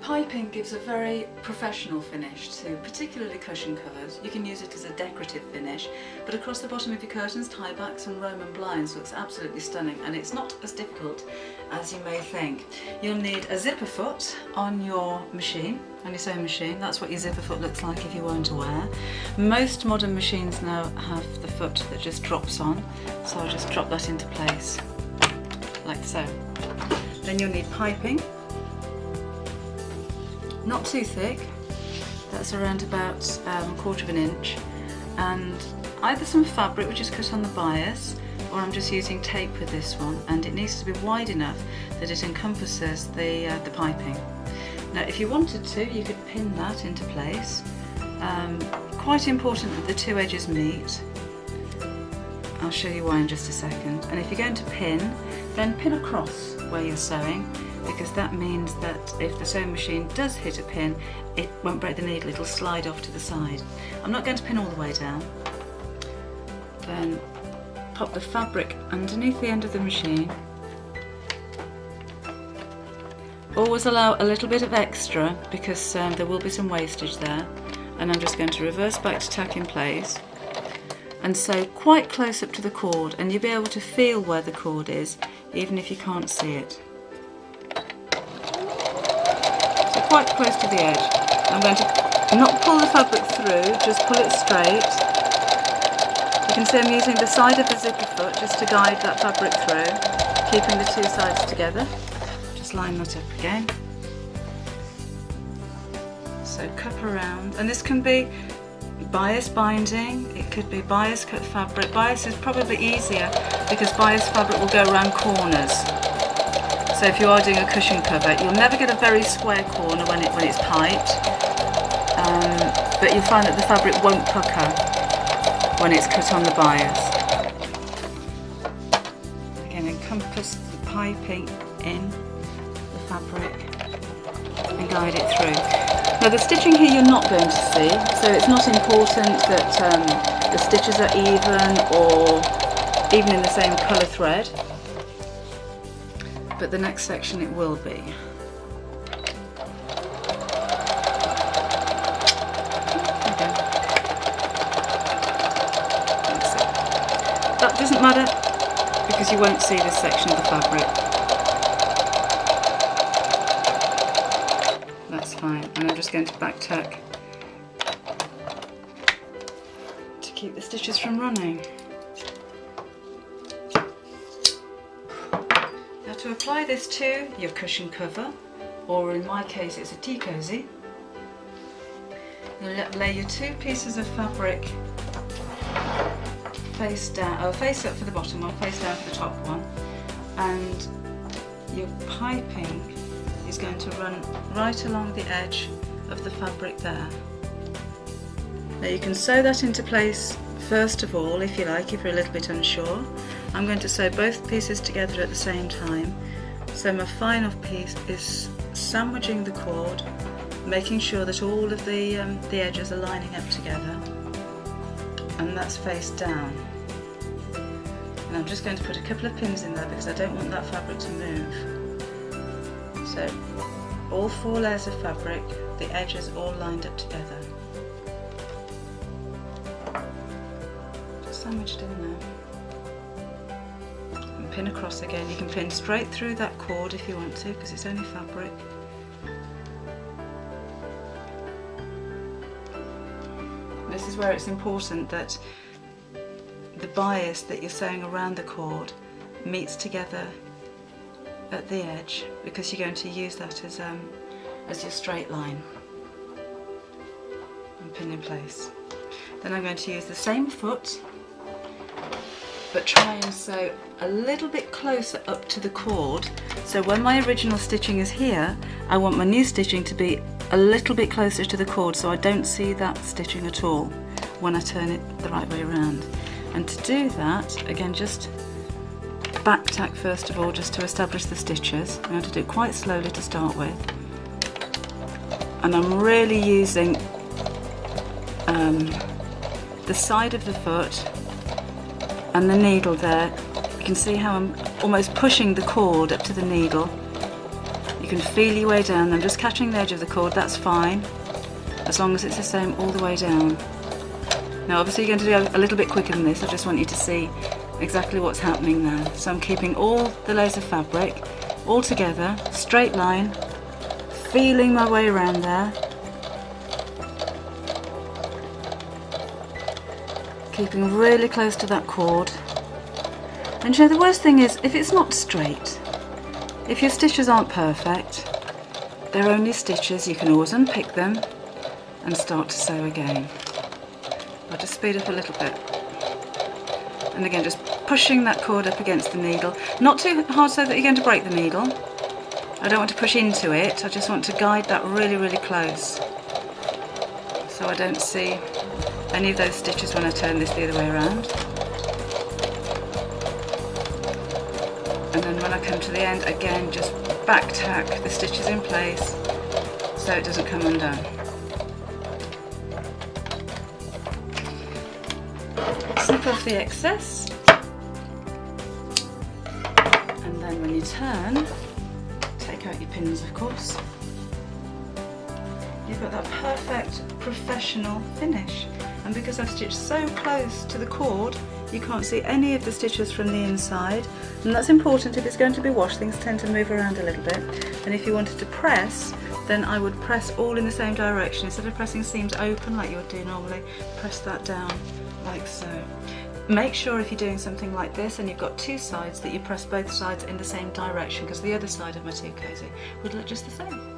Piping gives a very professional finish to particularly cushion covers. You can use it as a decorative finish, but across the bottom of your curtains, tie backs and Roman blinds looks absolutely stunning, and it's not as difficult as you may think. You'll need a zipper foot on your machine, on your sewing machine. That's what your zipper foot looks like if you weren't aware. Most modern machines now have the foot that just drops on, so I'll just drop that into place like so. Then you'll need piping. Not too thick, that's around about 1/4 of an inch, and either some fabric which is cut on the bias, or I'm just using tape with this one, and it needs to be wide enough that it encompasses the piping. Now if you wanted to, you could pin that into place. Quite important that the two edges meet. I'll show you why in just a second. And if you're going to pin, then pin across where you're sewing, because that means that if the sewing machine does hit a pin, it won't break the needle, it'll slide off to the side. I'm not going to pin all the way down. Then pop the fabric underneath the end of the machine. Always allow a little bit of extra, because there will be some wastage there. And I'm just going to reverse back to tack in place and sew quite close up to the cord, and you'll be able to feel where the cord is even if you can't see it. Quite close to the edge. I'm going to not pull the fabric through, just pull it straight. You can see I'm using the side of the zipper foot just to guide that fabric through, keeping the two sides together. Just line that up again. So cup around, and this can be bias binding, it could be bias cut fabric. Bias is probably easier because bias fabric will go around corners. So if you are doing a cushion cover, you'll never get a very square corner when it's piped, but you'll find that the fabric won't pucker when it's cut on the bias. Again, encompass the piping in the fabric and guide it through. Now the stitching here you're not going to see, so it's not important that the stitches are even or even in the same colour thread. But the next section it will be. Okay. That doesn't matter because you won't see this section of the fabric. That's fine, and I'm just going to back tack to keep the stitches from running. To apply this to your cushion cover, or in my case it's a tea cosy, you'll lay your two pieces of fabric face down, or face up for the bottom one, face down for the top one, and your piping is going to run right along the edge of the fabric there. Now you can sew that into place first of all if you like, if you're a little bit unsure. I'm going to sew both pieces together at the same time. So my final piece is sandwiching the cord, making sure that all of the edges are lining up together, and that's face down. And I'm just going to put a couple of pins in there because I don't want that fabric to move. So all 4 layers of fabric, the edges all lined up together. Just sandwiched in there. Pin across again. You can pin straight through that cord if you want to, because it's only fabric. This is where it's important that the bias that you're sewing around the cord meets together at the edge, because you're going to use that as your straight line. And pin in place. Then I'm going to use the same foot, but try and sew a little bit closer up to the cord. So when my original stitching is here, I want my new stitching to be a little bit closer to the cord, so I don't see that stitching at all when I turn it the right way around. And to do that, again, just back tack first of all, just to establish the stitches. I'm going to do it quite slowly to start with, and I'm really using the side of the foot and the needle there. You can see how I'm almost pushing the cord up to the needle. You can feel your way down. I'm just catching the edge of the cord, that's fine, as long as it's the same all the way down. Now obviously you're going to do a little bit quicker than this, I just want you to see exactly what's happening there. So I'm keeping all the layers of fabric all together, straight line, feeling my way around there, keeping really close to that cord. And you know, the worst thing is if it's not straight, if your stitches aren't perfect, they're only stitches, you can always unpick them and start to sew again. I'll just speed up a little bit. And again, just pushing that cord up against the needle. Not too hard so that you're going to break the needle. I don't want to push into it, I just want to guide that really, really close. So I don't see any of those stitches when I turn this the other way around. And then when I come to the end, again, just back tack the stitches in place so it doesn't come undone. Snip off the excess, and then when you turn, take out your pins of course. You've got that perfect professional finish, and because I've stitched so close to the cord you can't see any of the stitches from the inside, and that's important. If it's going to be washed, things tend to move around a little bit, and if you wanted to press, then I would press all in the same direction. Instead of pressing seams open like you would do normally, press that down like so. Make sure if you're doing something like this and you've got two sides that you press both sides in the same direction, because the other side of my tea cosy would look just the same.